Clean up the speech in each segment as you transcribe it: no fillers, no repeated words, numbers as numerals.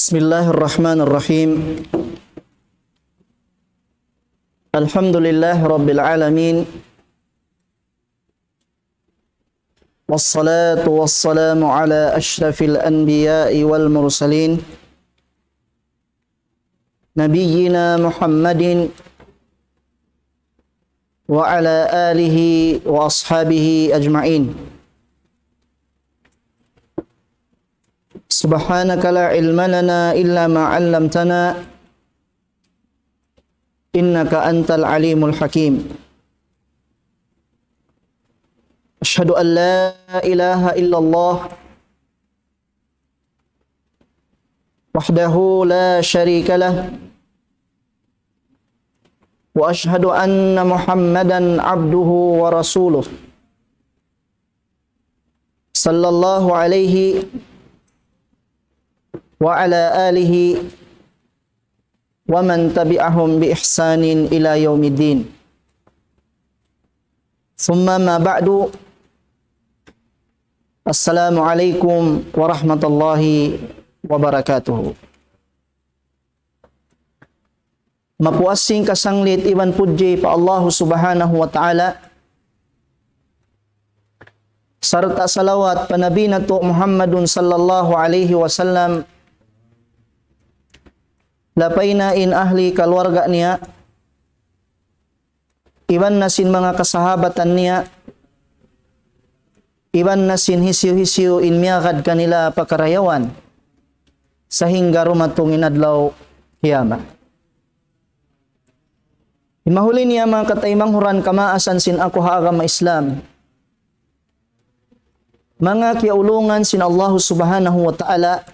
Bismillahirrahmanirrahim. Alhamdulillahi rabbil alamin. Wassalatu wassalamu ala asyrafil anbiya'i wal mursalin nabiyyina Muhammadin wa ala alihi wa ashabihi ajma'in. Subhanaka la ilma lana illa ma 'allamtana innaka antal alimul hakim. Asyhadu an la ilaha illallah wahdahu la syarika lah wa asyhadu anna Muhammadan abduhu wa rasuluh sallallahu alaihi wa ala alihi wa man tabi'ahum bi ihsanin ila yaumiddin. Thumma ma ba'du. Assalamu alaikum warahmatullahi wabarakatuh. Mapuasing kasanglit iban puji pa Allah subhanahu wa ta'ala, sarta salawat pa Nabi nato Muhammadun sallallahu alaihi wasallam, lapay na in ahli keluarga niya, iban nasin mga kasahabatan niya, iban nasin hisiw-hisiw in miyakad kanila pakarayawan, sahingga rumatong inadlaw hiyama. Imahuli niya mga kataymang huran kamaasan sin ako haagama Islam, mga kiaulungan sin Allah subhanahu wa ta'ala,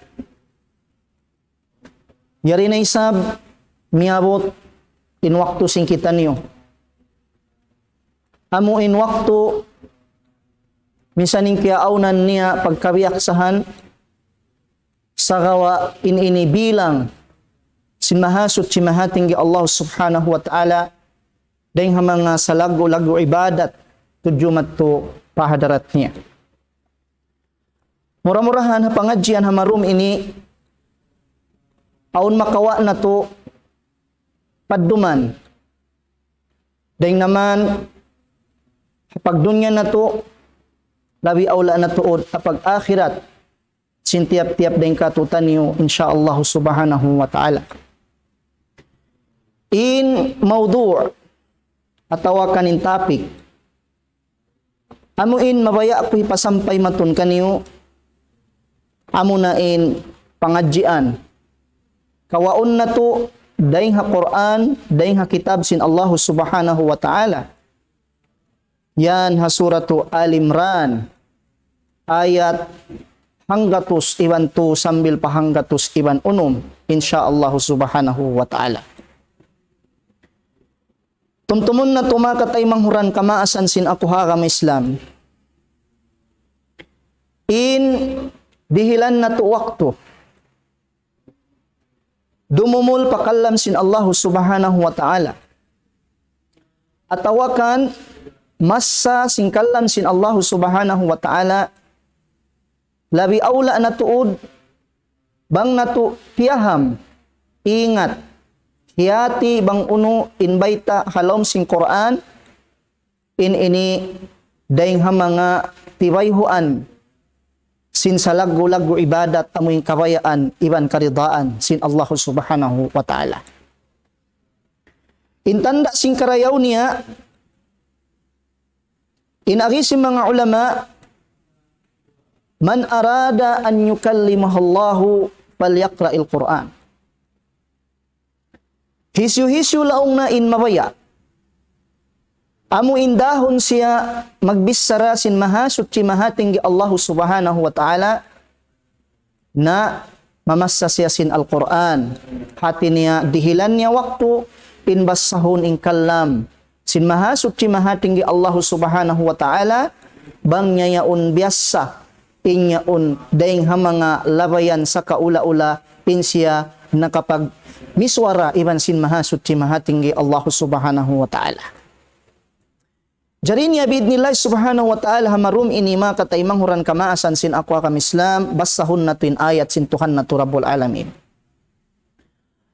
yari na isab, miabot, in waktu sing kita niyo. Amo in waktu, minsaning kiaaunan niya pagkabiyaksahan, sa gawa inibilang, sinmahasot simahating Allah subhanahu wa ta'ala, dahil mga salago-lago ibadat, tujumat to pahadarat niya. Murah-murahan pangadjian hamarum ini, aun makawa na to padduman. Dahil naman pagdunya na to labi aula na tuod apag akhirat sintiap-tiap dahil katutan niyo insyaallah subhanahu wa ta'ala. In mawdu' atawa kanin topic, amuin mabaya ako ipasampay matun kaniyo, amo na in pangadjian kawaon na to dahing ha Quran, dahing ha kitab sin Allah subhanahu wa ta'ala. Yan ha suratu Al-Imran, ayat hanggatus iban to sambil pahanggatus iban unum, insyaallah subhanahu wa ta'ala. Tumtumun na tumakatay manghuran kamaasan sin ako haagama Islam. In dihilan na to waktu, dumumul pakalam sin Allah subhanahu wa ta'ala. Atawakan masa singkalam sin Allah subhanahu wa ta'ala, labi aula na tuod, bang natu piyaham, ingat, hiyati bang uno inbaita halom sin Quran, ini daing hamanga tibayhuan, sin salagu-lagu ibadat amuing kabayaan iban karidaan sin Allah subhanahu wa ta'ala. Intanda sin karayaw niya, inagi si mga ulama, man arada an yukallimahallahu falyakra'il Quran. Hisyu-hisyu laong na in mabaya, amu indahon siya magbisara sin mahasut si mahating Allah subhanahu wa ta'ala na mamassa siya sin Al-Quran. Hati niya dihilan niya waktu inbasahon in kalam sin mahasut si mahating Allah subhanahu wa ta'ala, bang niya yaon biasa inyaon daing hamanga labayan sa kaula-ula pinsya na kapag miswara iban sin mahasut si mahating Allah subhanahu wa ta'ala. Jari niya bidnillah subhanahu wa ta'ala hamarum inima kataimang huran kamaasan sin akwa kam Islam basahun natin ayat sin Tuhan na Rabbul Alamin.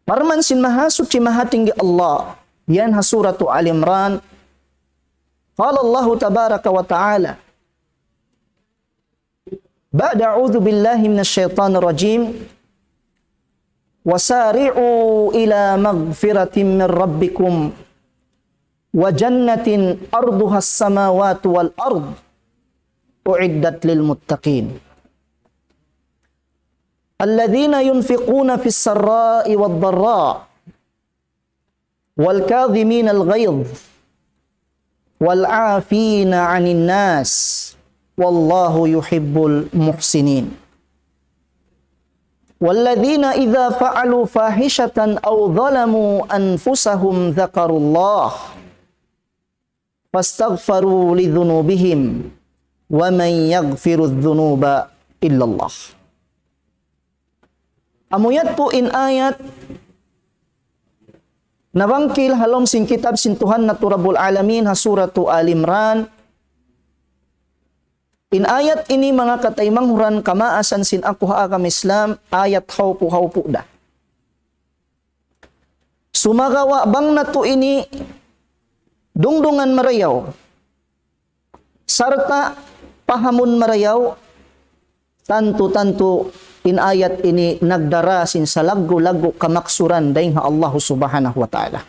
Parman sin maha suci maha tinggi Allah. Yan ha suratu Al-Imran. Qala Allah tabaraka wa ta'ala. Ba'da a'udzu billahi minasy syaithanir rajim. Wasari'u ila maghfiratin min rabbikum wa jannatin arduha as-samawati wal ard u'iddat lil muttaqin. Alladzina yunfiquna fis sarra'i wad dharra wal kadhimina al ghayz wal 'afina 'anil nas wallahu yuhibbul muhsinin. والذين إذا فعلوا فاحشة أو ظلموا أنفسهم ذكروا الله فاستغفروا لذنوبهم ومن يغفر الذنوب إلا الله. Amuyat po in ayat nabangkil halom sin kitab sin Tuhan na Rabbul Alamin ha suratu Al-Imran. In ayat ini mga kataymang huran kamaasan sin aku haagam Islam ayat haupu da. Sumagawa bang na to ini dungdungan marayaw sarta pahamun marayaw tantu in ayat ini nagdara sin sa lagu-lagu kamaksuran daing ha Allah subhanahu wa ta'ala.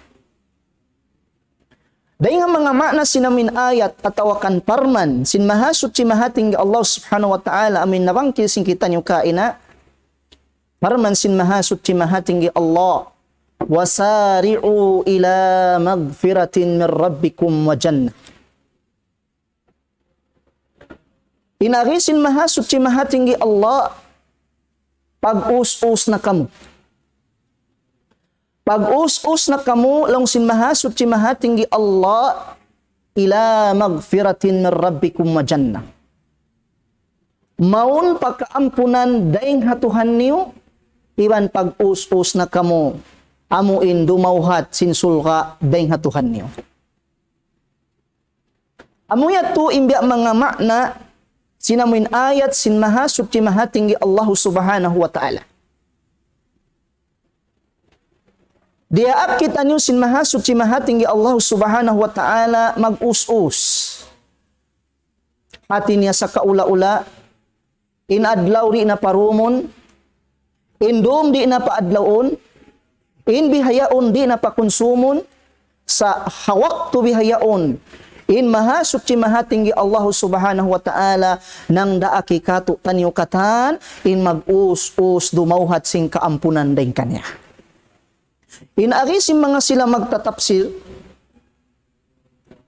Daing nga mga makna sinamin ayat atawakan parman sin maha suci maha tinggi Allah subhanahu wa ta'ala amin nabangkil sin kita niyo kaina parman sin maha suci maha tinggi Allah wasari'u ila magfiratin min rabbikum wa jannah. Inari sin maha suci maha tinggi Allah pag-us-us na kamu. Pag-us-us na kamu lang sin maha suci maha tinggi Allah ila magfiratin min rabbikum wa jannah. Maun pagkaampunan daing hatuhan niyo iban pag-us-us na kamu amuin dumauhat sin sulka daing hatuhan niyo. Amuya tu imbya mga makna sinamuin ayat sin maha suci maha tinggi Allah subhanahu wa ta'ala. Diaap kita niyo sin maha suci maha tinggi Allah subhanahu wa ta'ala mag-us-us. Hati niya sa kaula-ula, inadlaw ri na parumon, indum di na paadlawon, in bihayaon di na pakonsumon, sa hawak tu bihayaon, in maha suci maha tinggi Allah subhanahu wa ta'ala, nang daaki katu tanyo katan, in mag-us-us dumauhat sing kaampunan daing kanya. Inagisim mga sila magtatapsir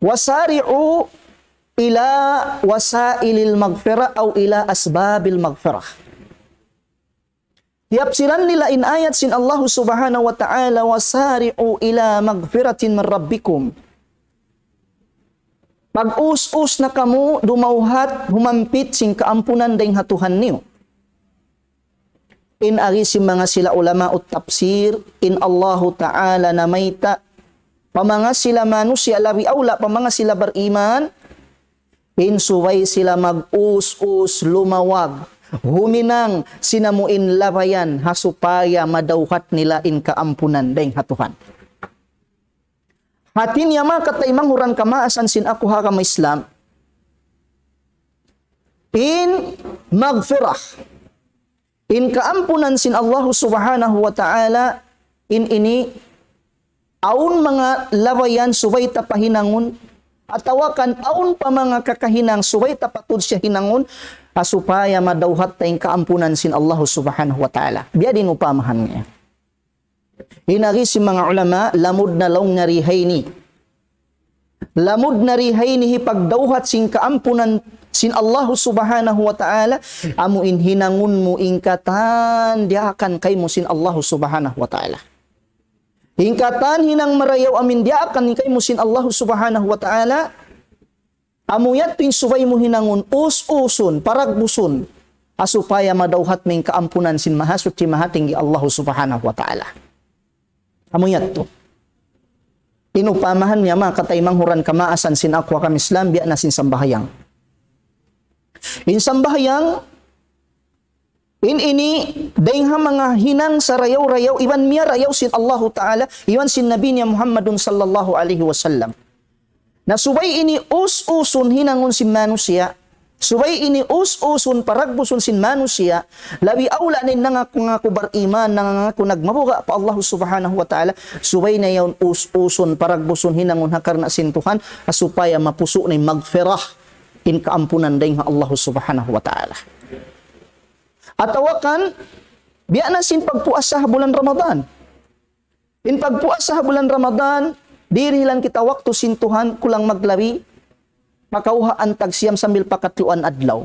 wasari'u ila wasailil magfirah aw ila asbabil magfirah. Tiapsiran nila in ayat sin Allah subhanahu wa ta'ala wasari'u ila magfiratin min rabbikum. Pag-us-us na kamu dumauhat humampit sing kaampunan daing hatuhan niyo. In arisim mga sila ulama ut tafsir in Allahu ta'ala namaita pamanga sila manusia labi aula pamanga sila beriman in suway sila mag-us-us lumawag huminang sinamuin labayan hasupaya madauhat nila in kaampunan daing hatuhan. Hatin niya mga kataymang huran kamaasan sin aku hakam Islam in magfirah in kaampunan sin Allah subhanahu wa ta'ala in ini aun mga labayan subay tapahinangon atawakan aun pa mga kakahinang subay tapatud siya hinangon asupaya madauhat tayong kaampunan sin Allah subhanahu wa ta'ala. Biya din upamahan niya. Inari si mga ulama lamud na laong narihay lamud narihay ni pagdauhat sin kaampunan sin Allah subhanahu wa ta'ala amuin hinangun mo ingkatan diakan kay mo sin Allah subhanahu wa ta'ala. Ingkatan hinang marayaw amin diakan kay mo sin Allah subhanahu wa ta'ala amuyat pin subay mo hinangun us-usun paragbusun asupaya madauhat ming kaampunan sin maha suci maha tinggi Allah subhanahu wa ta'ala. Amuyat to. Inupamahan niya mga kataymang huran kamaasan sin akwa kam Islam biya na sin sambahayang. In sambahayang Ini dayang mga hinang sa rayaw-rayaw, iwan miya rayaw sin Allah Ta'ala, iwan sin Nabi niya Muhammadun sallallahu alaihi wasallam. Na subay ini us-usun hinangon sin manusia, subay ini us-usun paragbusun sin manusia, labi awla nin nangaku beriman, nangaku nagmabuga pa Allah subhanahu wa ta'ala, subay na yawn us-usun paragbusun hinangon hakarna sin Tuhan, supaya mapuso na magfirah in kaampunan dayang Allah subhanahu wa ta'ala. Atawakan, biya na sin pagpuasa bulan Ramadan. In pagpuasa bulan Ramadan, dirihilan kita waktu sin Tuhan kulang maglabi, makauhaan tagsiyam sambil pakatluan adlaw.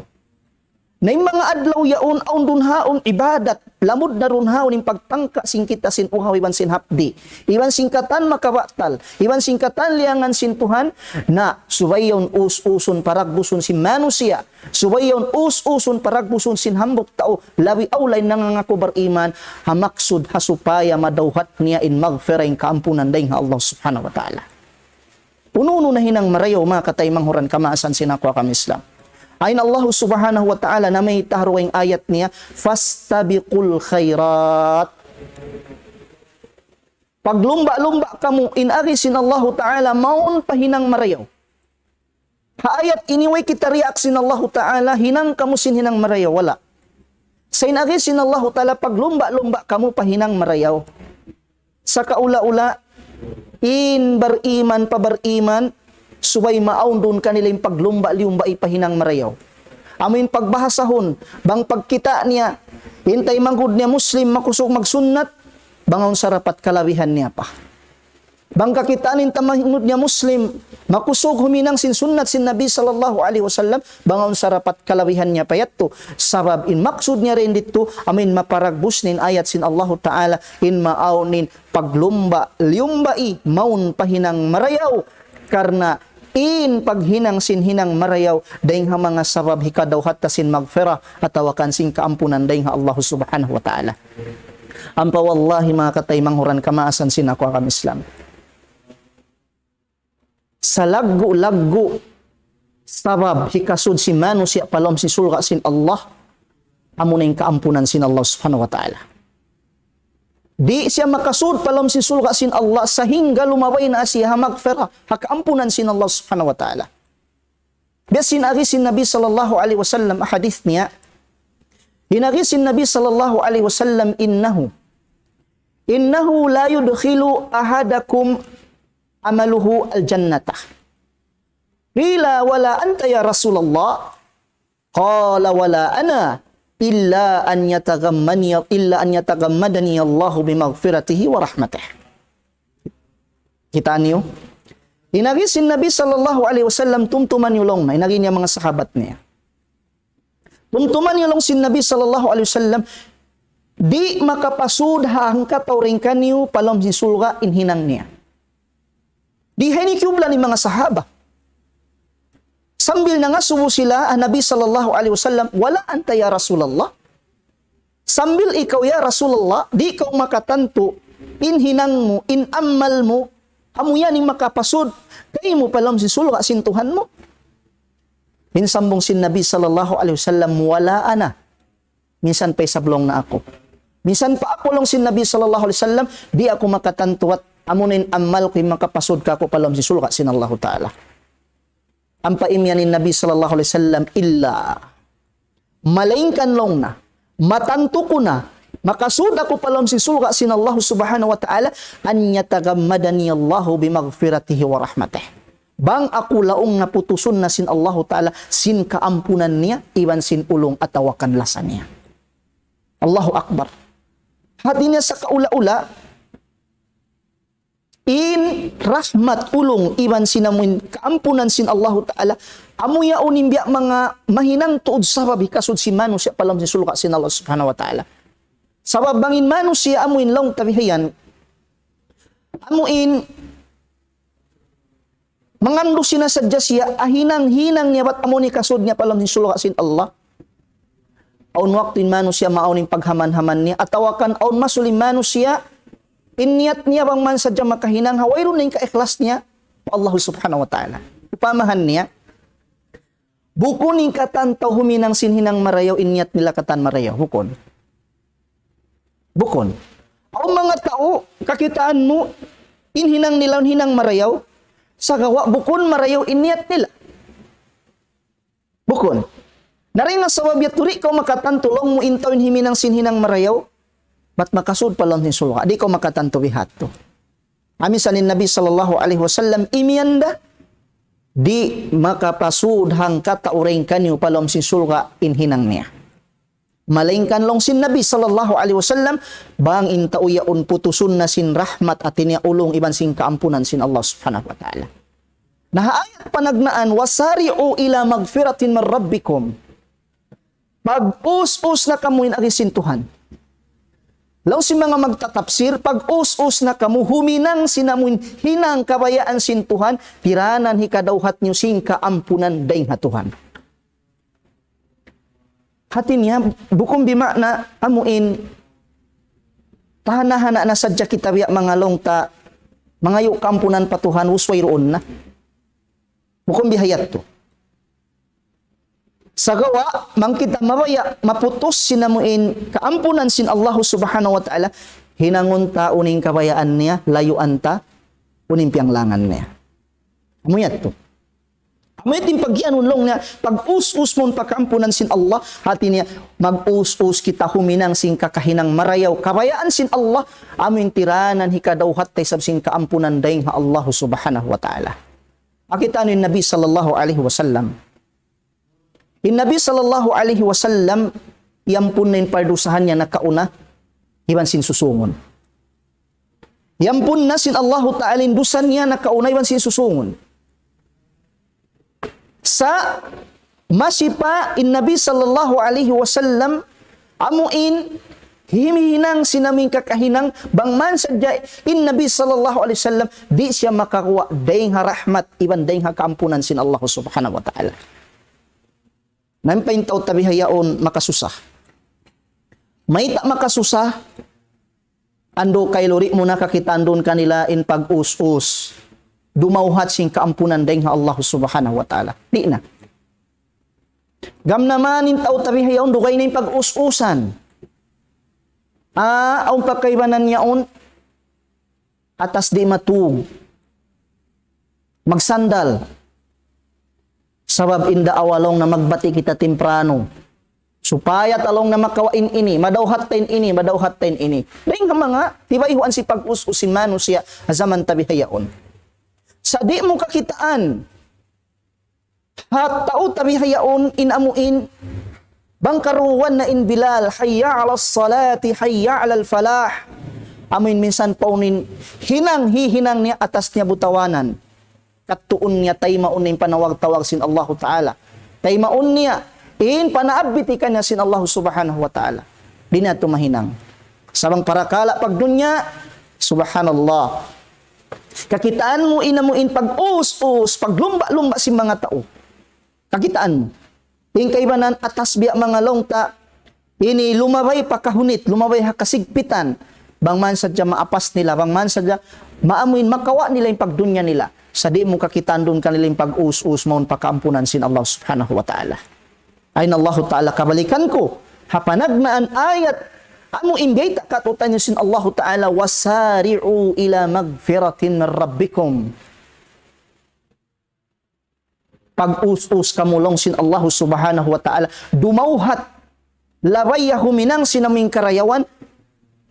Na yung mga adlaw yaon, aun dunhaon ibadat, lamod na runhaon yung pagtangka sin kita sin uhaw, iban sin hapdi, iban singkatan makabatal, iban singkatan liangan sin Tuhan, na subayon us-usun paragbusun sin manusia, subayon us-usun paragbusun sin hambok tao, labi awlay nangangako beriman, hamaksud hasupaya madawhat niya in magferain kaampunan dayang Allah subhanahu wa ta'ala. Pununo na hinang marayaw mga katay manghuran kamaasan sinakwa kami Islam. Ayon Allah subhanahu wa ta'ala na may taharuing ayat niya, fastabiqul khairat. Paglumba-lumba kamu, inagi sin Allah ta'ala, maun pahinang marayaw. Ayat ini way kita reaksin Allah ta'ala, hinang kamu sin hinang marayaw, wala. Sa inagi sin Allah ta'ala, paglumba-lumba kamu pahinang marayaw. Sa kaula-ula, in beriman paberiman, subay maun doon kanila yung paglumba-lumba ipahinang marayaw. Amin pagbahasahon, bang pagkita niya, hintay manggod niya Muslim, makusog magsunnat, bangaw sarapat kalawihan niya pa. Bang kakitaan tamangod niya Muslim, makusog huminang sin sunnat sin Nabi sallallahu alaihi wasallam, bangaw sarapat kalawihan niya pa yato. Sabab in maksud niya rin dito, amin maparagbus nin ayat sin Allah Ta'ala, in maaunin paglumba-lumbai, maun pahinang marayaw, karena in paghinang sin hinang marayaw dayang ha mga sabab hikadaw hatta sin magfira at tawakan sin kaampunan dayang ha Allah subhanahu wa ta'ala. Ampa wallahi mga katay manghuran kamaasan sin ako ang Islam. Sa laggo-laggo sabab hikasud si manusia palom si sulga sin Allah, amo na yung kaampunan sin Allah subhanahu wa ta'ala. Di siya makasud palom si sulga sin Allah sehingga lumaway na siya magfira hakaampunan sin Allah subhanahu wa ta'ala. Biasin agi sin Nabi sallallahu alaihi wasallam hadith niya, hinagi sin Nabi sallallahu alaihi wasallam innahu la yudkhilu ahadakum amaluhu al-jannata. Qila wala anta ya Rasulullah? Qala wala ana illa an yatagammadani Allah bimaghfiratihi wa rahmatih. Kita niyo, inagi sin Nabi sallallahu alaihi wasallam tumtuman yulong na inagi niya mga sahabat niya. Tumtuman yulong sin Nabi sallallahu alaihi wasallam, di makapasud hangka tawring kaniyo palom si sulga inhinang niya. Di hinikyubla ni mga sahaba. Sambil nangasubo sila, Nabi sallallahu alaihi wasallam, wala anta ya Rasulullah. Sambil ikaw ya Rasulullah, di ikaw makatanto, in hinang mo, in amal mo, amo yan yung makapasod, kayo mo palam si sulga sin Tuhan mo. Minsambong sin Nabi sallallahu alaihi wasallam, wala ana. Minsan pa'y sablong na ako. Minsan pa ako lang sin Nabi sallallahu alaihi wasallam, di ako makatanto at amo na yung amal ko yung makapasod ka ko palam si sulga sin Allah Ta'ala. Ang paimyan ni Nabi sallallahu alaihi wasallam illa malaingkan long na matanto ko na makasud ako palom si sulga sin Allah subhanahu wa ta'ala an yatagammadani Allah bimaghfiratihi wa rahmatih. Bang ako laong naputuson na sin Allah ta'ala sin kaampunan niya iwan sin ulong at tawakan lasan niya. Allahu Akbar. Hati niya sa kaula-ula in rahmat ulong iban sinamun kaampunan sin Allah Ta'ala amo ya unimbya mga mahinang tuod sabab hikasud si manusia palam si sulka sin Allah Subhanahu wa Ta'ala. Sabab bangin manusia amuin long tabihayan amuin mangando sinasadya siya ahinang-hinang niya bat amo ni kasud niya palam si sulka sin Allah. Aun waktin manusia mauning paghaman-haman niya atawakan aun masulim manusia iniyat niya bang man sadya makahinang hawayron na yung ka-ikhlas niya Allah subhanahu wa ta'ala. Upamahan niya, Bukon ning katantaw huminang sinhinang marayaw inyat nila katan marayaw. Bukon. Bukon. Ang mga tao, kakitaan mo, inhinang nila hinang marayaw, sa gawa bukon marayaw inyat nila. Bukon. Naring nga sa wabyat turi ko makatantulong mo intawin himinang sinhinang marayaw, ba't makasud pa lang sulka? Di ko makatanto bihat to. Amin sa Nabi sallallahu alaihi wasallam imiyanda, di makapasud hang katauring kanyo palom sin sulka inhinang niya. Malaingkan long sin Nabi sallallahu alaihi wasallam bang intauyaon putusun na sin rahmat at niya ulong iban sin kaampunan sin Allah subhanahu wa ta'ala. Nahaayat panagnaan wasari'u ila magfiratin min rabbikum. Pag-us-us na kamuin agisin Tuhan. Law si mga magtatapsir, pag-us-us na kamu, huminang sinamuin, hinang kabayaan sin Tuhan, piranan hikadawhat niyo sing kaampunan daing hatuhan. Hati niya, bukom bima na amuin, tahan-hana na sadya kita biya mga longta, mga yu kampunan patuhan, usway roon na. Bukom bihayat to. Sa gawa, mang kita mabaya, maputos sinamuin, kaampunan sin Allah subhanahu wa ta'ala, hinangon ta uning kabayaan niya, layuan ta, uning pianglangan niya. Amuyat to. Amuyat yung pagyanunlong niya, pag-us-us mon pagkaampunan sin Allah, hati niya, mag-us-us kita huminang sin kakahinang marayaw, kabayaan sin Allah, amin tiranan hikadawhat tay sab sin kaampunan daing ha Allah subhanahu wa ta'ala. Makita ni Nabi sallallahu alaihi wasallam, in Nabi sallallahu alaihi wasallam, yampun na yung pardusahan niya na kauna, iban sin susungon. Yampun na sin Allahu Ta'ala indusan niya na kauna, iban sin susungon. Sa masipa, in Nabi sallallahu alaihi wasallam, amuin, himihinang sinaming kakahinang, bangman sadya, in Nabi sallallahu alaihi wasallam, di siya makakuha, dayang harahmat, iban dayang hakampunan sin Allah subhanahu wa ta'ala. Nampain tao tabi hayaon makasusah. May tak makasusah, ando kay lori mo na kakitandon kanila in pag-us-us. Dumauhat sing kaampunan dahing Allah subhanahu wa ta'ala. Di na. Gam naman in tao tabi hayaon, dukay na yung pag-us-usan. Ang pagkaibanan niyaon, atas di matug. Magsandal. Sabab inda awalong na magbati kita temprano. Supaya talong na makawain ini, madawhat tayo ini. Lain ka mga, diba ihuan si pag-us-usin manusia, zaman tabi hayaon. Sa di mo kakitaan, hat tao tabi hayaon, inamuin, bangkaruan na in Bilal, hayya ala salati, hayya ala falah. Amin minsan paunin, hinang niya atas niya butawanan. Katuon niya tay maun na panawag-tawag sin Allah Ta'ala. Tay maun niya, in panaabiti ka niya sin Allah Subhanahu wa Ta'ala. Di na tumahinang. Sabang parakala pag dunya, Subhanallah. Kakitaan mo, inamuin pag-us-us, paglumba-lumba si mga tao. Kakitaan mo. Yung kaibanan, atas biya mga longta, ini lumabay pakahunit, lumabay hakasigpitan, bangman sadya maapas nila, bangman sadya maamuin, makawa nila yung pagdunya nila. Sa di mo kakitaan doon kanilang pag-us-us maun pakaampunan sin Allah subhanahu wa ta'ala. Ayn Allah ta'ala kabalikan ko, hapanagnaan ayat, amo imbay takatutan nyo sin Allah ta'ala, wasari'u ila magfiratin min rabbikum. Pag-us-us kamulong sin Allah subhanahu wa ta'ala, dumauhat, labay huminang sinaming karayawan,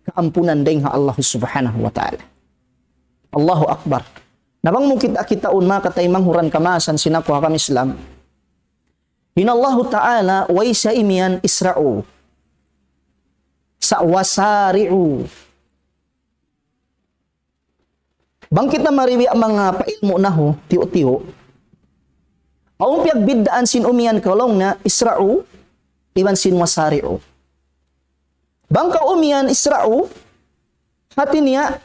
kaampunan din ha Allah subhanahu wa ta'ala. Allahu Akbar. Nabang mo kita-kitaon mga kataymang huran kamasan sinakuha kami Islam. Hinallahu ta'ala way sa imian Isra'u. Sa wasari'u. Bangkit na mariwi ang mga pailmo na ho, tiyo-tiyo. Aung piagbidaan sin umian kalong na Isra'u, iban sin wasari'u. Bangka umian Isra'u, hati niya,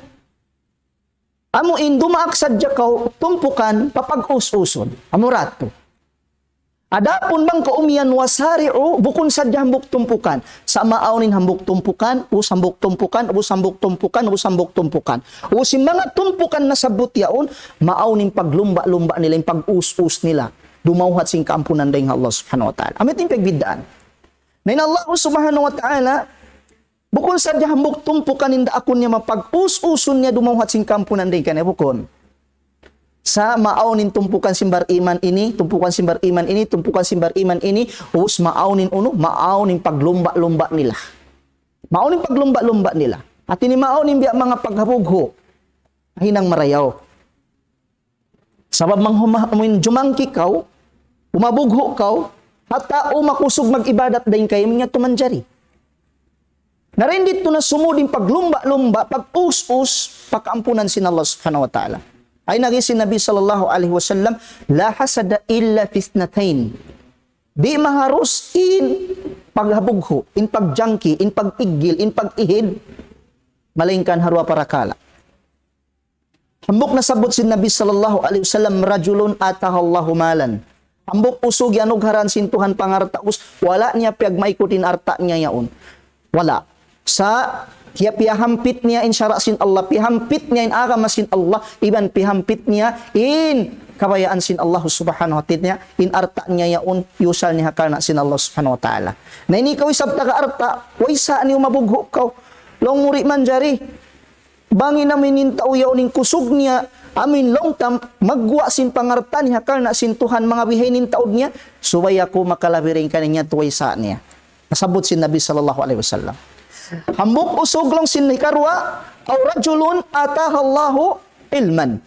amuin dumaak sadya kaw, tumpukan, papag-us-uson. Amurato. Adapon bang kaumian wasari'u, bukon sadya hambuk tumpukan. Sa maaunin hambuk tumpukan, usambuk tumpukan, usambuk tumpukan, usambuk tumpukan. Usin mga tumpukan na sabot yaon, maaunin paglumba-lumba nila, yung pag-us-us nila. dumauhat sing kaampunan dayng Allah subhanahu wa ta'ala. Amit yung pagbidaan. Nain Allah subhanahu wa ta'ala, bukod sa hambok tumpukan inda akon niya mapag-us-usun niya dumauhat sing kaampunan dayng kanaya bukon. Sa maaunin tumpukan simbar iman ini, tumpukan simbar iman ini, tumpukan simbar iman ini, us maaunin maaunin paglumba-lumba nila. Maaunin paglumba-lumba nila. At ini maaunin biya mga paghabugho, hinang marayaw. Sabab manghumamin jumangki kaw, umabugho kaw, hata o makusog mag-ibadat dahin kayo mga tumanjari. Narindit to na sumuding paglumba-lumba, pag-us-us, pagkaampunan sin Allah subhanahu wa ta'ala. Ay nagisin Nabi sallallahu alaihi wasallam, la hasada illa fisnatain. Di maharus in paghabugho, in pagjangki, in pag-igil, in pag-ihid, malingkan harwa parakala. Hambok nasabot si Nabi sallallahu alaihi wasallam, rajulun atahallahu malan. Hambok usog yanog haran sintuhan pangartaus, wala niya piyagmaikutin arta niya yaon. Wala. Sa pihampit niya in syarasin Allah, pihampit niya in agamasin Allah, iban pihampit niya in kabayaan sin Allah subhanahu wa ta'ala, in arta niya yaon, yusal niya karna sin Allah subhanahu wa ta'ala. Na ini kaw isab taga arta, waysa niyo mabugho kaw, long muri manjari, bangin namin in tao yaoning kusog niya, amin long tam, magwa sin pangarta niya karna sin Tuhan mga bihinin taod niya, suway ako makalabiring kaninya tuwaysa niya. Nasabot sin Nabi sallallahu alaihi wasallam. Hambok usog lang sin hikarwa, aw rajulun atahallahu ilman.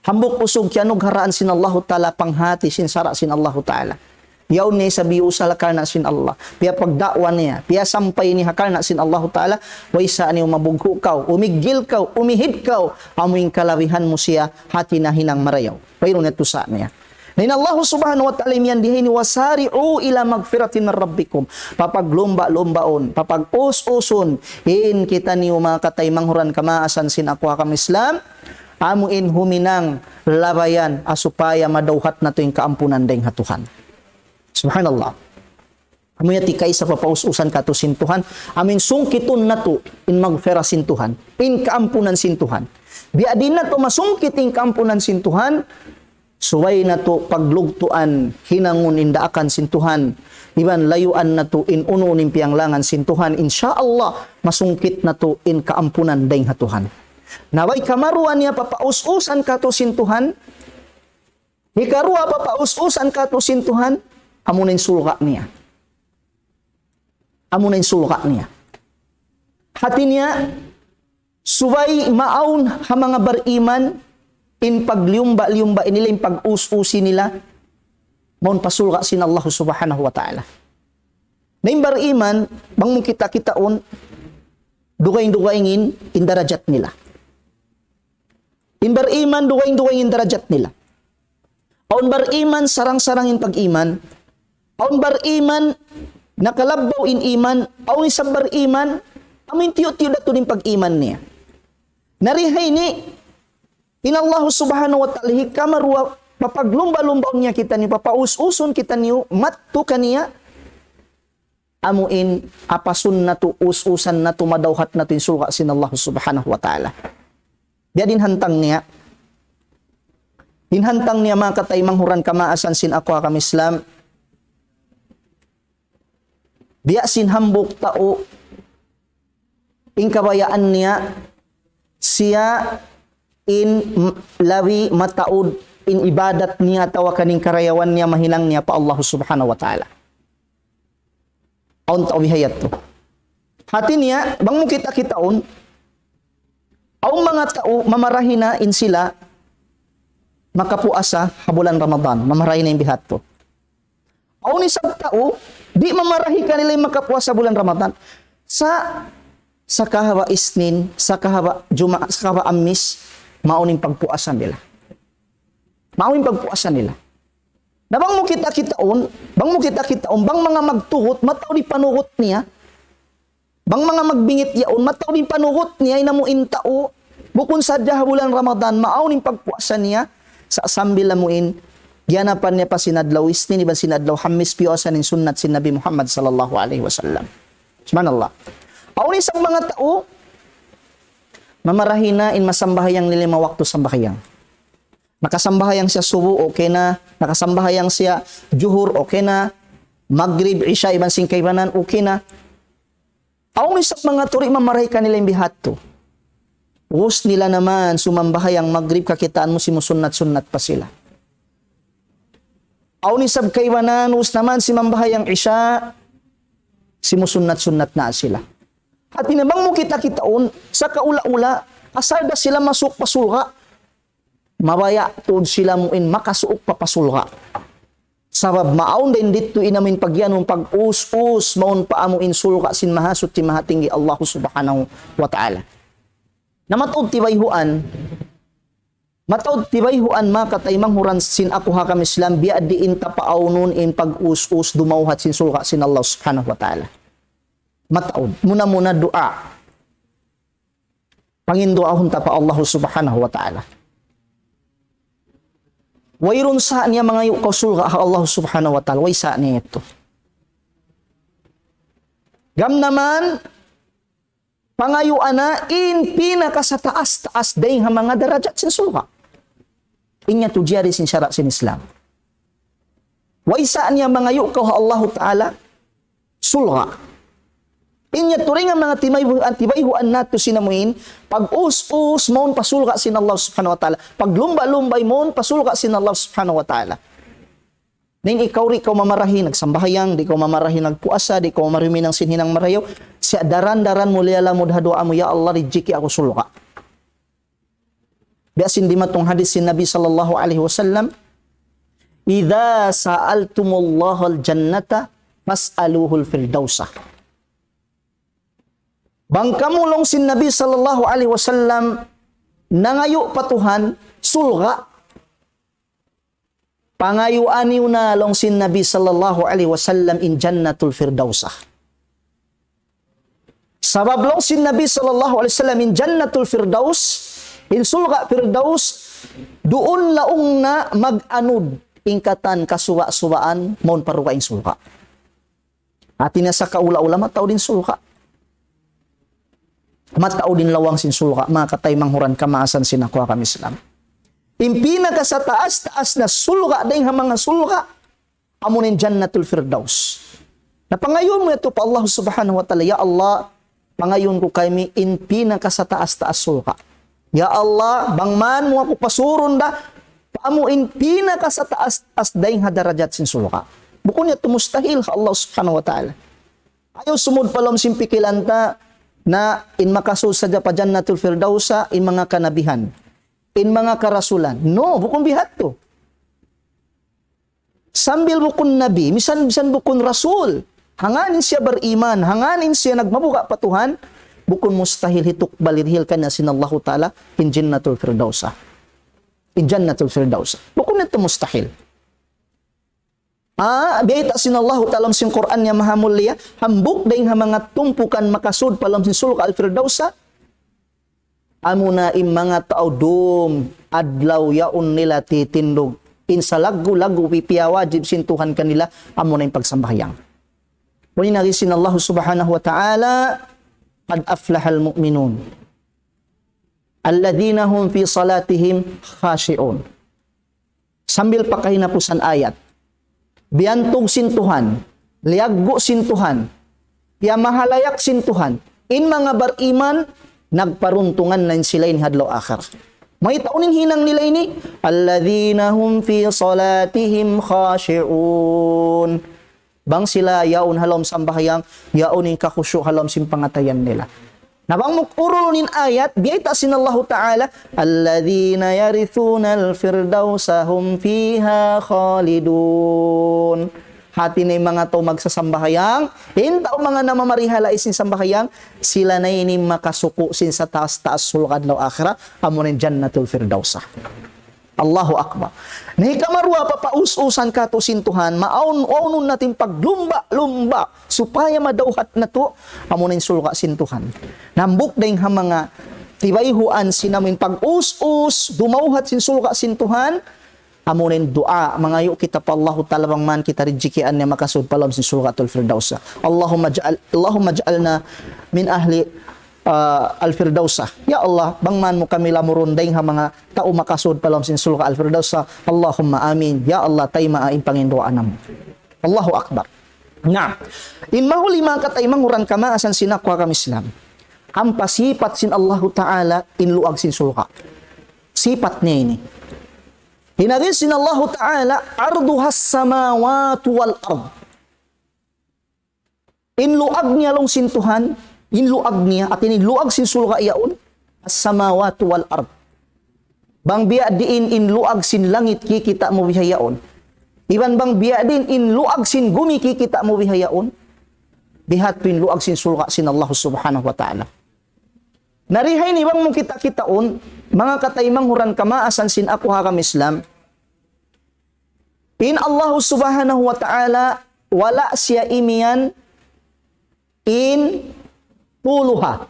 Hambok usog kianog haraan sin Allah ta'ala panghati sin sara sin Allah ta'ala. Yaw ni sabi usal karna sin Allah. Piya pagdakwa niya, piya sampay ni hakarna sin Allah ta'ala, waysa ni umabugho kaw, umigil kaw, umihid kaw, amuing kalawihan mo siya, hati na hinang marayaw. Payro neto sa niya. Nain Allah subhanahu wa ta'ala miyan dihin wasari'u ila magfiratin min rabbikum. Papaglumba-lumbaon, papag-us-uson, in kita niyo mga katay manghuran kamaasan sin akwa kam Islam, amuin huminang labayan asupaya madawhat na to yung kaampunan dayng hatuhan. Subhanallah. Amuya tikay sa papaus-usan ka to sin Tuhan, amin sungkitun na to in magfira sin Tuhan, in kaampunan sin Tuhan. Biadin na to masungkit in kaampunan sin Tuhan, suway na to paglugtuan, hinangun indaakan sin Tuhan, iban layuan na to in uno nimpianglangan sin Tuhan, insyaallah masungkit na to in kaampunan dayng hatuhan. Naway kamaruan niya papaus-usan ka to sin Tuhan, hikarua papaus-usan ka to sin Tuhan, amunin sulka niya. Amunin sulka niya. Hati niya, suway maaun ha mga bariman, in pagliumba-liumba nila, in pag-us-usi nila, maun pasulka sin Allah subhanahu wa ta'ala. Na yung bariman, bang mong kita-kitaon, dugayin-dugayin in darajat nila. In bariman, dugayin-dugayin in darajat nila. Aun bariman, sarang-sarang in pag-iman. Aun bariman, nakalabaw in iman. Aun isang bariman, amin tiyo-tiyo na ito din pag-iman niya. Narihay ni, in Allah subhanahu wa ta'ala, hikamarwa, papaglumba-lumbaw niya kita niyo, papaus-usun kita niyo, matto kaniya, amuin, apasun na to, us-usan na to, madawhat na to, insulka sin Allah subhanahu wa ta'ala. Biya dinhantang niya mga katay manghuran kamaasan sin akwa kam Islam, biya sin hambok tao, in kabayaan niya, siya, in lawi mataud in ibadat niya tawa kaning karayawan niya mahinang niya pa Allah subhanahu wa ta'ala. Aun tao bihayat to. Hati niya, bang mo kita-kitaon, aung mga tao mamarahina in sila makapuasa habulan Ramadan, mamarahin na yung bihat to. Aun isang tao, di mamarahi ka nila yung makapuasa bulan Ramadan. Sa kahaba isnin, sa kahaba juma, sa kahaba amis, mauning pagpuasan nila. Mauning pagpuasan nila. Na bang mo kita-kitaon, bang mga magtuhot, mataw ni panuhot niya, bang mga magbingit yaon, mataw ni panuhot niya, inamuin tao, bukun sadya bulan Ramadan, mauning pagpuasan niya, sa sambil lamuin, gyanapan niya pa sinadlaw isnin, iban sinadlaw hamis piyosan ng sunnat sin Nabi Muhammad sallallahu alaihi wasallam. Subhanallah. Aun isang mga tao, mamarahina in masambahayang nilima waktu sambahayang. Nakasambahayang siya subo, okay na. Nakasambahayang siya juhur, okay na. Maghrib, isya, iban sing kaibanan, okay na. Aung isap mga turi mamaray kanila yung bihat to. Us nila naman, sumambahayang maghrib, kakitaan mo simusunat-sunat pa sila. Aung isap kaibanan, us naman simambahayang isya, simusunat-sunat na sila. At tinabang mo kita-kitaon, sa kaula-ula, asal da sila masuk pasulka, mabaya tuod sila muin makasuok papasulka. Sabab maaon din dito inamin pagyanong pag-us-us maun pa amo insulka sin mahasut ti mahatinggi Allah subhanahu wa ta'ala. Na matod tibayhuan makatay manghuran sin ako ha kami Islam biya di inta paawnon in pag-us-us dumawhat sin sulka sin Allah subhanahu wa ta'ala. Mataod muna dua. Panginduahon ta pa Allah subhanahu wa ta'ala. Wayron sa niya mga yukasul ka Allah subhanahu wa ta'ala. Way sa niya ito. Gam naman, pangayuan na in pinaka sa taas day nga mga darajat sin sulka. Inya to jari sin syara sin Islam. Way sa niya mga yukaw Allah ta'ala sulka. Inya turing ang mga tibayhuan nato sinamuin, pag us-us maun pasulka sin Allah subhanahu wa ta'ala, pag lumba-lumbay maun pasulka sin Allah subhanahu wa ta'ala. Ning ikaw mamarahi nagsambahayang, di ko mamarahi nagpuasa, di ko marumi ng sinhinang marayaw, siya daran-daran muliala mudhadua mo, ya Allah rijiki ako sulka. Biasin di matong hadis sin Nabi sallallahu alaihi wasallam, idza sa'altumullahal jannata fas'aluhul firdausa. Bangkamulong sin Nabi sallallahu alaihi wasallam nangayo patuhan sulga. Pangayuan niyo na long sin Nabi sallallahu alaihi wasallam in jannatul firdausa. Sabab long sin Nabi sallallahu alaihi wasallam in jannatul firdaus, in sulga firdaus, doon laong na mag-anud ingkatan kasuwa-suwaan maun paruka in sulga. Atin na sa kaula-ula mataw din sulga. Matao din lawang sin sulka, mga katay manghuran kamaasan sinakwa kami Islam. Impina ka sa taas na sulka, dahil mga sulka, amunin jannatul firdaus. Napangayon mo ito pa Allah subhanahu wa ta'ala, ya Allah, pangayon ko kami, impina ka sa taas sulka. Ya Allah, bangman mo ako pasurun da, paamu impina ka sa taas dahil hadarajat sin sulka. Bukun niya tumustahil ka Allah subhanahu wa ta'ala. Ayaw sumud palom simpikilanta, na in makasul sa pa jannatul firdausa in mga kanabihan, in mga karasulan. No, bukun bihat to. Sambil bukun nabi, misan bukun rasul. Hanganin siya beriman, hanganin siya nagmabuka patuhan, bukun mustahil hituk balirhil ka na sinallahu ta'ala in jannatul firdausa. In jannatul firdausa. Bukun ito mustahil. Biyayta sinallahu ta'ala sin Quran niya mahamulya, hambuk dahin ha mga tumpukan makasud palam sin sulka al-firdausa, amuna im mga tao dum, adlaw yaun nila titindog, insa lagu-lagu pipiya wajib sintuhan kanila, amuna im pagsambahyang. Kuni nagi sinallahu subhanahu wa ta'ala, qad aflahal mu'minun, alladhina hum fi salatihim khashi'un. Sambil pakay na pusan ayat, biantog sintuhan, liaggo sintuhan, piya mahalayak sintuhan, in mga bariman, nagparuntungan na sila in hadlaw akhir. May taunin hinang nila ini, alladhina hum fi salatihim khashi'un. Bang sila yaon halom sambahayang, yaon in kakusyo halom simpangatayan nila. Nabang mukurunin ayat, biyayta sinallahu ta'ala, alladhina yarithuna al-firdausa hum fiha khalidun. Hati na yung mga to magsasambahayang, hintaw mga namamarihala isin sambahayang, sila na ini makasuko sin sa taas-taas sulkad law akhira, amunin jannatul firdausa. Allahu Akbar. Nahikamarwa papaus-usan ka to sintuhan, maun-unon natin paglumba-lumba, supaya madauhat na to, amunin sulka sintuhan. Nambuk dahing ha mga tibayhuan sinamin pag-us-us, dumauhat sin sulka sintuhan, amunin dua, mga yu kita pa Allahu talabang man kita rijikian niya makasud palam sin sulkatul firdausa. Allahumma ja'alna min ahli al-firdausa. Ya Allah, bangman mo kami lamurunday nga mga tao makasud palom sin sulka al-firdausa. Allahumma amin. Ya Allah, tay maain pangindoanam. Allahu akbar. Nga, in mahuli mga katay manguran kama asan sinakwa kami Islam. Ang pasipat sin Allahu Ta'ala inluag sin sulka. Sipat niya ini. Hinagin sin Allahu Ta'ala arduhas samawatu wal ard. Inluag niya long sin Tuhan, inluag niya at inluag sin sulka iyaon as samawatu wal ard. Bang biya diin inluag sin langit kikita mo bihayaon. Iban bang biya din inluag sin gumi kikita mo bihayaon. Bihat pinluag sin sulka sin Allah Subhanahu wa Ta'ala. Narihay ni bang mong kita-kitaon, mga kataymang huran kamaasan sin ako hakam Islam, in Allah Subhanahu wa Ta'ala, wala siya imian in puluha.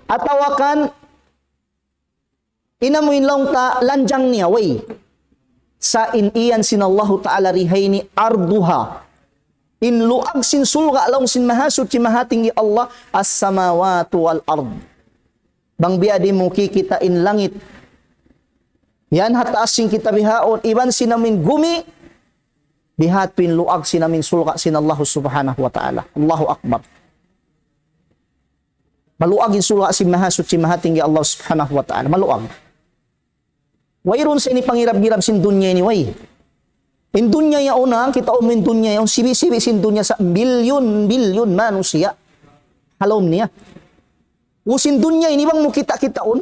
Atawakan, inamuin lang ta, lanjang niya, way. Sa iniyan sin Allah Ta'ala rihay ni arduha. Inluag sin sulga along sin mahasud si mahating Allah as-samawatu wal ard. Bang biya di mo kikita in langit. Yan hataas sin kita bihaon. Iban sinamin gumi. Bihat pinluag sinamin sulga sin Allah Subhanahu wa Ta'ala. Allahu akbar. Maluagin sulga sin mahasud si mahating Allah Subhanahu wa Ta'ala. Maluag. Wayron sa ini pangirab-girab sin dunya ni way. In dunya yaon na, kita umin dunya yaon, sibi-sibi sin dunya sa bilyon manusia. Halom niya. Usin dunya, ini bang mo kita-kitaon,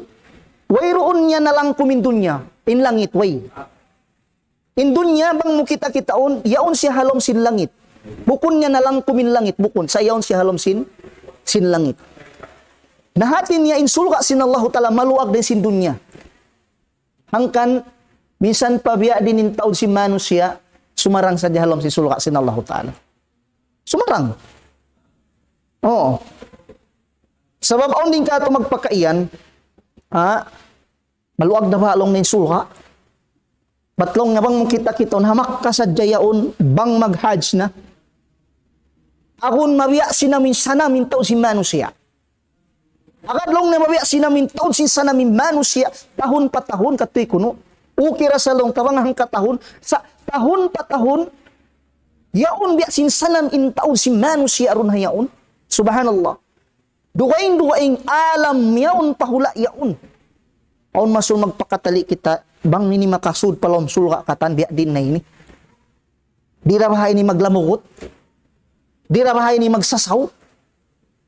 wayroon niya nalang kumin dunya, in langit, way. In dunya, bang mo kita-kitaon, yaon siya halom sin langit. Bukon niya nalang kumin langit, bukon, sa yaon siya halom sin langit. Nahatin niya insulka sin Allah Ta'ala, maluag din sin dunya. Hangkan, minsan pa biya din in taon si manusia, sumarang sa dihalom si sulka sin Allah Ta'ala. Sumarang. Oo. Sabab aon din ka ito magpakaiyan, maluag na ba along na sulka? Batlong nga bang kita-kiton, hamak ka sa jayaon, bang mag-hajj na? Akon mabiya sinamin sanamin taon si manusia. Akadlong na mabiya sinamin taon si sanamin manusia, tahon pa tahon katoy kuno. Ukira sa long kawanghang katahon, sa tahon pa tahon, yaon biya sin sanam in taon si manusia aron hayaon. Subhanallah. Duwaing alam yaon pahula yaon. Aon masul magpakatali kita, bang nini makasud palom sulka katan biya din na ini. Di rabahay ni maglamugot. Di rabahay ni magsasaw.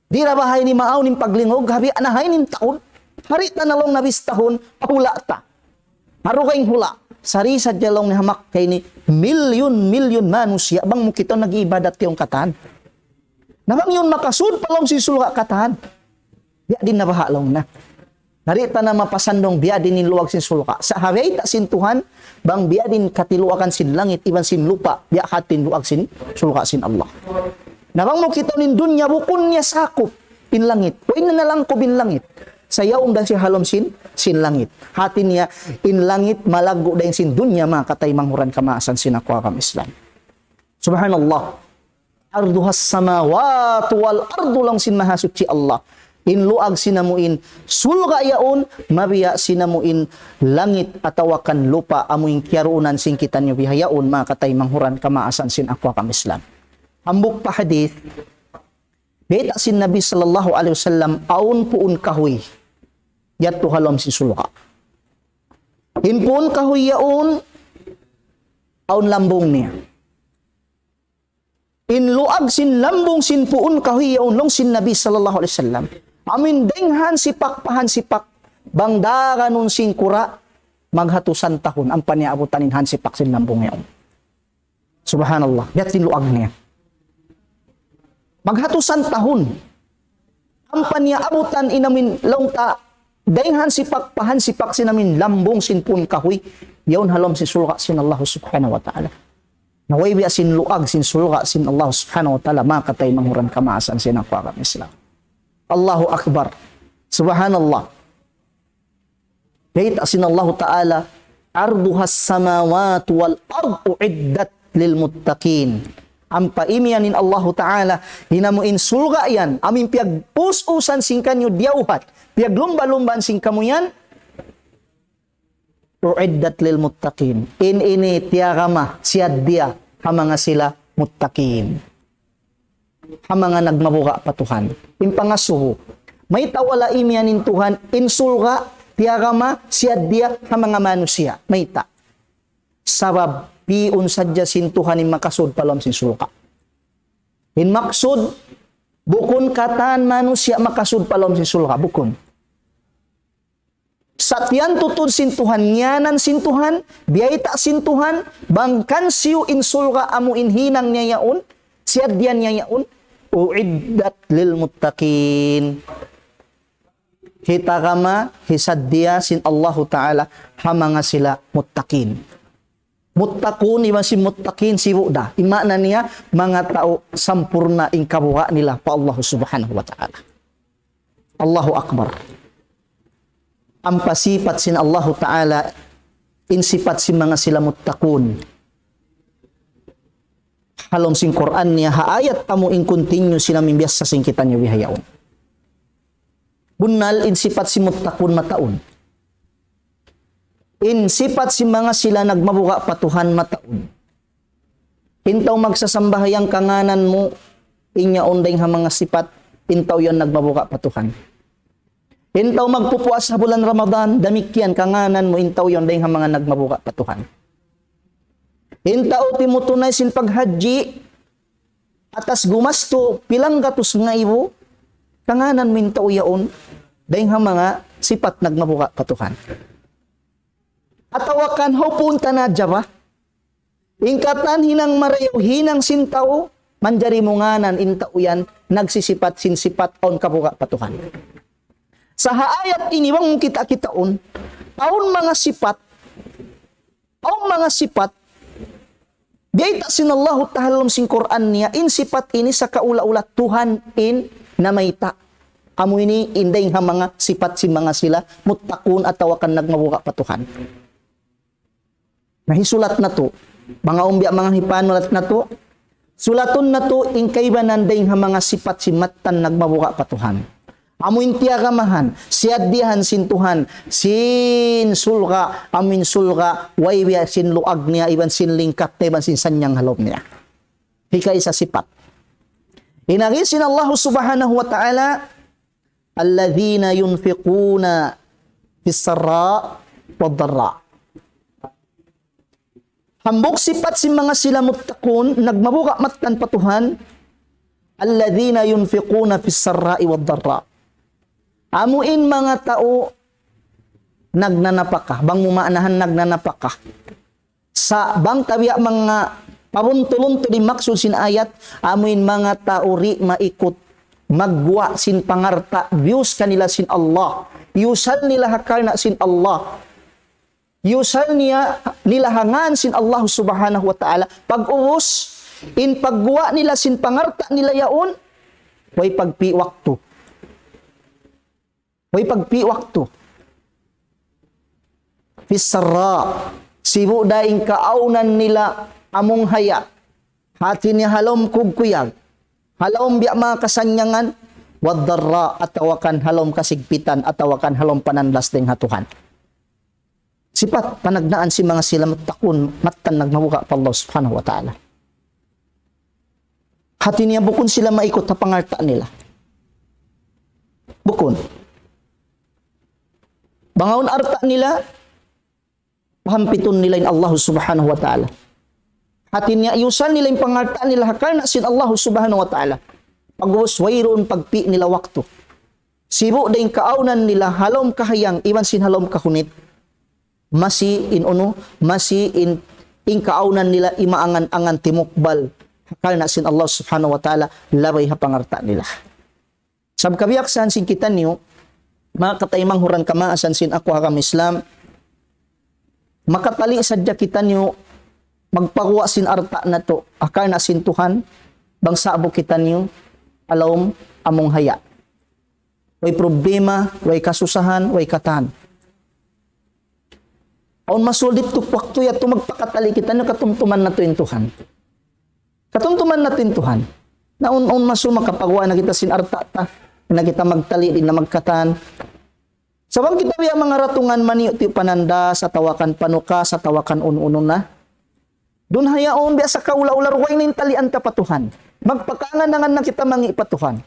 Di rabahay ni maaw ni paglingog, habi anahay ni taon. Harita na long nabistahon, pahula ta. Haro kayong hula. Sari sa jalong ni hamak kay ni milyon manusia bang mo kita nag-iibadat yung katan. Nabang yun makasud palong si sulka katan. Biya din nabahalong na. Narita na mapasandong biya din niluwag sin sulka. Sa haway ta sin Tuhan, bang biya din katiluakan sin langit, iban sin lupa, biya hatin luwag sin sulka sin Allah. Nabang mo kita nin dunya, bukon niya sakop in langit. O ina nalang ko bin langit. Sayaw dan si halom sin langit. Hati niya in langit malago dan sin dunya mga katay manghuran kamaasan sinakwa kam Islam. Subhanallah. Arduhas samawatu wal ardu lang sin mahasuci Allah. In luag sinamuin sulga yaon mabiya sinamuin langit atawakan lupa amuin kiarunan sin kita niyo bihayaon mga katay manghuran kamaasan sinakwa kam Islam. Hambuk pa hadith. Beta sin Nabi sallallahu alaihi wasallam aun puun kahoy. Yatu halom si sulka. Hinpun kahoy yaon aun lambong niya. Inluag sin lambong sin puun kahoy yaon long sin Nabi sallallahu alaihi wasallam. Amin denghan sipak pahan sipak bangdaga nun sin kura maghatusan tahun ang paniabutan inhan sipak sin lambong yaon. Subhanallah. Yat sin luag niya. Maghatusan tahun. Ang paniabutan inamin longta denghan sipak pahan sipak sinamin lambong sinpun kahoy yaon halom sin sulka sin Allah Subhanahu wa Ta'ala. Naway biya sin luag sin sulka sin Allah Subhanahu wa Ta'ala makatay manghuran kamaasan sin akwa kam Islam. Allahu Akbar. Subhanallah. Dayta sin Allah Ta'ala arduhas samawatu wal ardu uiddat lil muttaqin. ang paimianin Allah Ta'ala, hinamuin sulga yan, amin piagpus-usan sing kanyo diyawhat, piaglumba-lumban sing kamo yan, uiddat lil muttaqin. Ini tiyagama siyad dia, hamanga sila muttaqin. Hamanga nagmabuka patuhan. Impangasuho, may tawala imianin Tuhan, insulga, tiyagama siyad dia, hamanga manusia. May ta. Sabab, piun sadya sintuhan in makasud palom sin sulka. In maksud, bukon katan manusia makasud palom sin sulka, bukon. Satyan tutun sintuhan, nyanan sintuhan, biyaita sintuhan, bangkan siyo in sulka amu in hinang niya yaun, siyadyan niya yaun, uiddat lil muttaqin. Kita kama, hisadya sin Allah Ta'ala, hamanga sila muttaqin. Muttaqun, iba si muttaqin si wuda. Imana niya, mga tao sampurna ing kabuha nila pa Allah Subhanahu wa Ta'ala. Allahu Akbar. Ang pasipat sin Allah Ta'ala, insipat si mga sila muttaqun. Halom sin Quran niya, haayat tamo ing continue sila mimbias sa singkitan niya bihayaon. Bunal, insipat si muttaqun mataon. Insipat si mga sila nagmabuka patuhan mataon. Intaw magsasambahayang kanganan mo, inya ondeng ha mga sipat, intaw yon nagmabuka patuhan. Intaw magpupuas sa bulan Ramadan, damikyan kanganan mo, intaw yon deng ha mga nagmabuka patuhan. Intaw timutunay sin paghaji, atas gumasto, pilang gatus nga iwo, kanganan mo intaw yaon, deng ha mga sipat nagmabuka patuhan. Atawakan ho punta na jaba. Ingkatan hinang marayaw, hinang sintaw, manjari munganan intao yan, nagsisipat sinsipat on kabuka patuhan. Sa haayat iniwang kita-kitaon, taon mga sipat, diayta sinallahu ta'ala sing Quran niya, in sipat ini sa kaula-ulat Tuhan in namayta. Amo ini inday nga mga sipat si mga sila, muttaqun at tawakan nagmabuka patuhan. Nahisulat na to, mga umbya mga hipanulat na to, sulaton na to, ingkaibanan day nga mga sipat si matan nagmabuka patuhan. Amuin tiyagamahan, siyaddihan sintuhan, sin sulga, amin sulga, waybiya sin luag niya, iban sin lingkat, iban sin sanyang halom niya. Hika isa sipat. Inagisin Allah Subhanahu wa Ta'ala, alladhina yunfiquna fis sarra wad dharra. Hambok sipat si mga sila muttaqun, nagmabuka matan patuhan, alladhina yunfiquna fis sarra'i wad dharra. Amuin mga tao nagnanapaka, bang mumaanahan nagnanapaka. Sa bang tabiya mga paruntulunto di maksud sin ayat, amuin mga tao ri maikot, magwa sin pangarta, views kanila sin Allah, yusan nila hakarna sin Allah, yusan niya nilahangan sin Allah Subhanahu wa Ta'ala. Pag-uwos, in pagguwa nila sin pangarta nila yaon, way pagpi waktu. Way pagpi waktu. Fisarra, sibu daing kaaunan nila among haya. Hati niya halom kugkuyag. Halom biya mga kasanyangan, wadarra atawakan halom kasigpitan, atawakan halom pananlas ding hatuhan. Sipat panagnaan si mga sila muttaqun, matan nagmabuka pa Allah Subhanahu wa Ta'ala. Hati niya bukon sila maikot na pangarta nila. Bukon. Bangaon arta nila, pahampiton nila in Allah Subhanahu wa Ta'ala. Hati niya ayusan nila yung pangarta nila, hakarna sin Allah Subhanahu wa Ta'ala. Pag-uwas wayroon pagpi nila wakto. Sibo dahing kaaunan nila, halom kahayang, iwan sin halom kahunit. Masi in kaunan nila imaangan-angan timukbal karena sin Allah Subhanahu wa Ta'ala labay ha pangarta nila. Sab kabiyaksan sin kita niyo mga kataymang huran kamaasan sin ako hakam Islam, makatali sadya kita niyo magpakuwa sin arta na to akar na sin Tuhan bangsa abo kita niyo alawm among haya. Way problema, way kasusahan, way katan. Aun masulit to waktu ya to magpakatali kita no katumtuman na to in Tuhan. Katuntuman natin Tuhan. Na un maso makapagawa na kita sinarta ta, na kita magtali din na magkatan. Sabang kita biya mga ratungan maniyo ti pananda sa tawakan panuka, sa tawakan ununon na. Doon hayaon biya sa kaula-ular way nin talian ta patuhan. Magpakangan na kita mangi patuhan.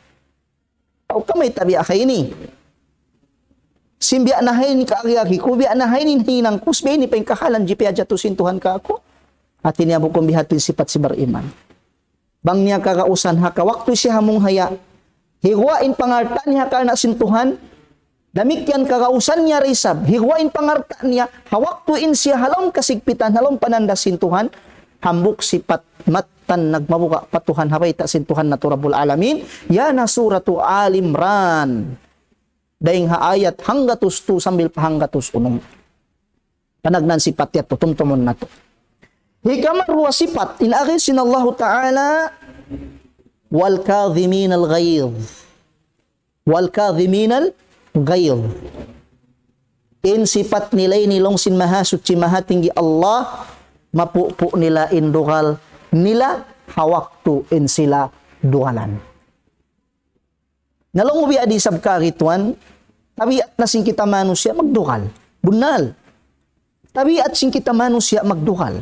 O kamay tabi akay ini. Simbiya na hay ni kaagiyagi, kubiya na hay ni hinang kusbe ni pang kahalan jipi aja tusin Tuhan ka ako. At niya mo kung bihatin sipat si Bariman. Bang niya kakausan haka, waktu siya hamong haya, higwain pangartan niya ka na sintuhan, damik yan kakausan niya risab, higwain pangartan niya, hawaktuin siya halong kasigpitan, halong pananda sintuhan, hambuk sipat matan nagmabuka patuhan habay ta sintuhan na turabul alamin, yana suratu Al-Imran. Daing haayat hanggatus tu sambil pahanggatus unong. Panagnan sipat yat tutumtumon na to. Hikamar wa sifat inagin sinallahu ta'ala wal kadhimin al ghayz in sifat nilay nilong sin maha suci maha tinggi Allah mapupu nila indugal nila hawaktu in sila dualan nalong ubi adi sabkarituan tabiat na sing kita manusia magdugal bunal tabiat sing kita manusia magdugal.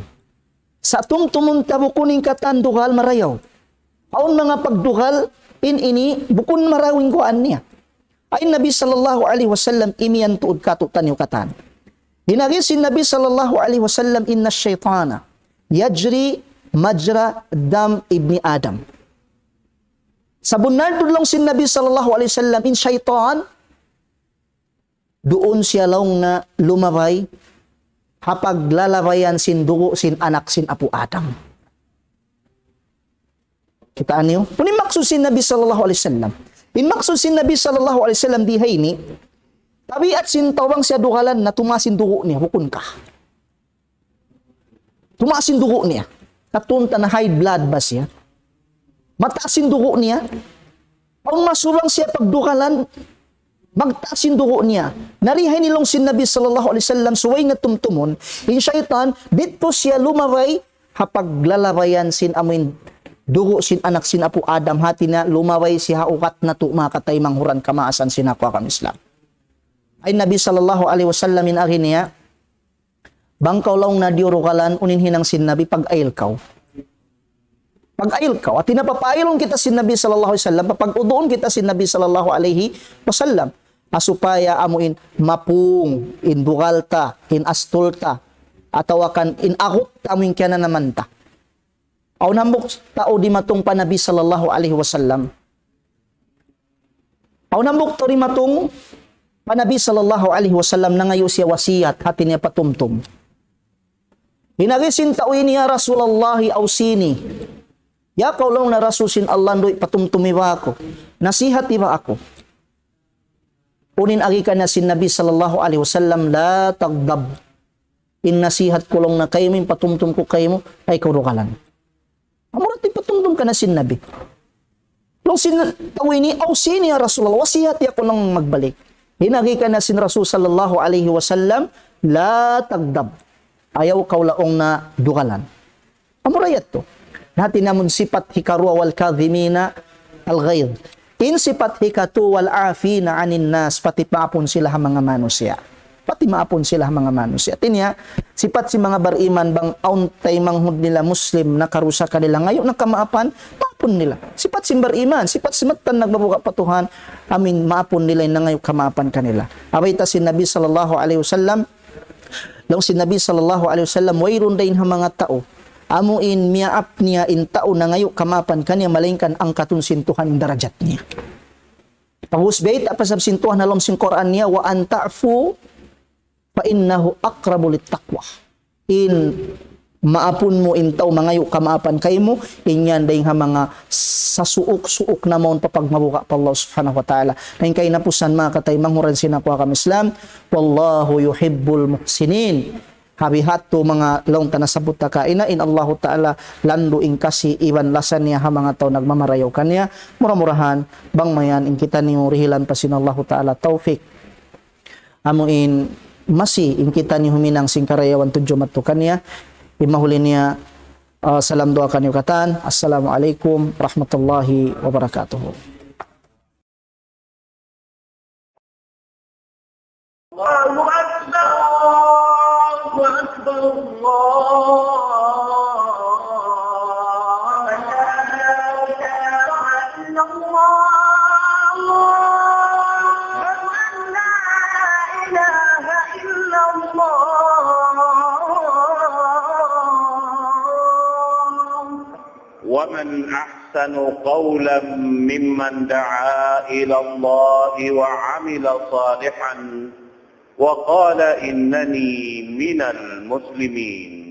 Sa tumtumun tabukuning katandugal marayaw. Aun mga pagdugal ini bukun marawing kuan niya. Ay Nabi sallallahu alaihi wasallam imiyan tuod katutan yung katan. Hinagisin Nabi sallallahu alaihi wasallam inna syaitana yajri majra dam ibni Adam. Sa bunar tudlong sin Nabi sallallahu alaihi wasallam in syaitan doon siya long na lumabay hapag lalabayan sin dugo sin anak sin apu Adam. Kitaan niyo? Kunin maksud sin Nabi sallallahu alaihi wasallam. In maksud sin Nabi sallallahu alaihi wasallam di hayni tabiat sin tawang siya duhalan na tumasin dugo niya hukun ka. Tumasin dugo niya. Katunta na high blood ba siya? Mataasin dugo niya. Ang masubang siya pagduhalan magtaasin dugo niya. Narihay nilong sin Nabi sallallahu alaihi wasallam suway nga tumtumon, in syaitan, dito siya lumabay, hapag lalabayan sin amin dugo sin anak sin apu Adam, hati na lumabay siya ukat na tumakatay manghuran kamaasan sin ako akam Islam. Ay Nabi sallallahu alaihi wasallam in akin niya, bangkaw lang na diurukalan, unin hinang sin Nabi pag-ail kaw. Pag-ail ka, at tinapapailong kita sin Nabi sallallahu alaihi wasallam, papag-udoon kita sin Nabi sallallahu alaihi wasallam, asupaya amuin mapung, in bugalta, in astulta, atawakan in akot, amuin kaya na naman ta. Aw nambok tao di matong pa Nabi sallallahu alaihi wasallam. Aw nambok to di matong pa Nabi sallallahu alaihi wasallam na ngayon siya wasiyat, hati niya patumtum. Hinagisin tao niya Rasulullahi awsini. Ya kaulong na rasusin Allah doy patumtumi ba ako. Nasihat ba ako. Unin agi ka na sin Nabi sallallahu alaihi wasallam la tagdab. In nasihat ko lang na kayo min patumtum ko kayo mo ay kaurukalan. Amurat patumtum ka na sin Nabi. Long sin tawini aw sini ya Rasulullah wasihat ya ko lang magbalik. Hinagi ka na sin Rasul sallallahu alaihi wasallam la tagdab. Ayaw kaulaong na dukalan. Amurayat to. Nati namun sifat hikarwa wal kadhimina al ghayz. In sifat hikatu wal afina anin nas, pati maapon sila mga manusia. Pati maapon sila mga manusia. Tinya, sifat si mga bariman bang auntay manghud nila Muslim na karusa kanila ngayon na kamaapan, maapon nila. Sifat si bariman, sifat si matan nagbabuka patuhan, amin maapon nila na ngayon kamaapan kanila. Abay ta si Nabi sallallahu alaihi wasallam, lang si Nabi sallallahu alaihi wasallam, wayrun dahin ha mga tao, amuin miyaap niya in tao na ngayon kamapan kanya malingkan ang katunsintuhan ng darajat niya. Pahusbait apasab sintuhan halom sin Quran niya wa anta'fu fa innahu aqrabu littaqwa. In maapun mo in tao mangayo kamaapan kay mo inyan dayng ha mga sasuok-suok na maun papagmabuka pa Allah subhanahu wa ta'ala. Ngayon kay napusan mga katay manghuran sinakwa kam Islam. Wallahu yuhibbul muhsinin. Habihat to mga laong tanasabot ta kaina in Allah Ta'ala lando ing kasi iwan lasan niya ha mga tao nagmamarayaw kanya mura-murahan bang mayan in kita ni rihilan pa sin Allah Ta'ala taufik amuin masi in kita ni huminang sing karayawan tudyo matto kanya imahuli niya salam doa kaniukatan. Assalamualaikum warahmatullahi wabarakatuh. الله أكبر الله أكبر الله لا إله إلا الله لا إله إلا الله. ومن أحسن قولا ممن دعا إلى الله وعمل صالحا وقال إنني من المسلمين.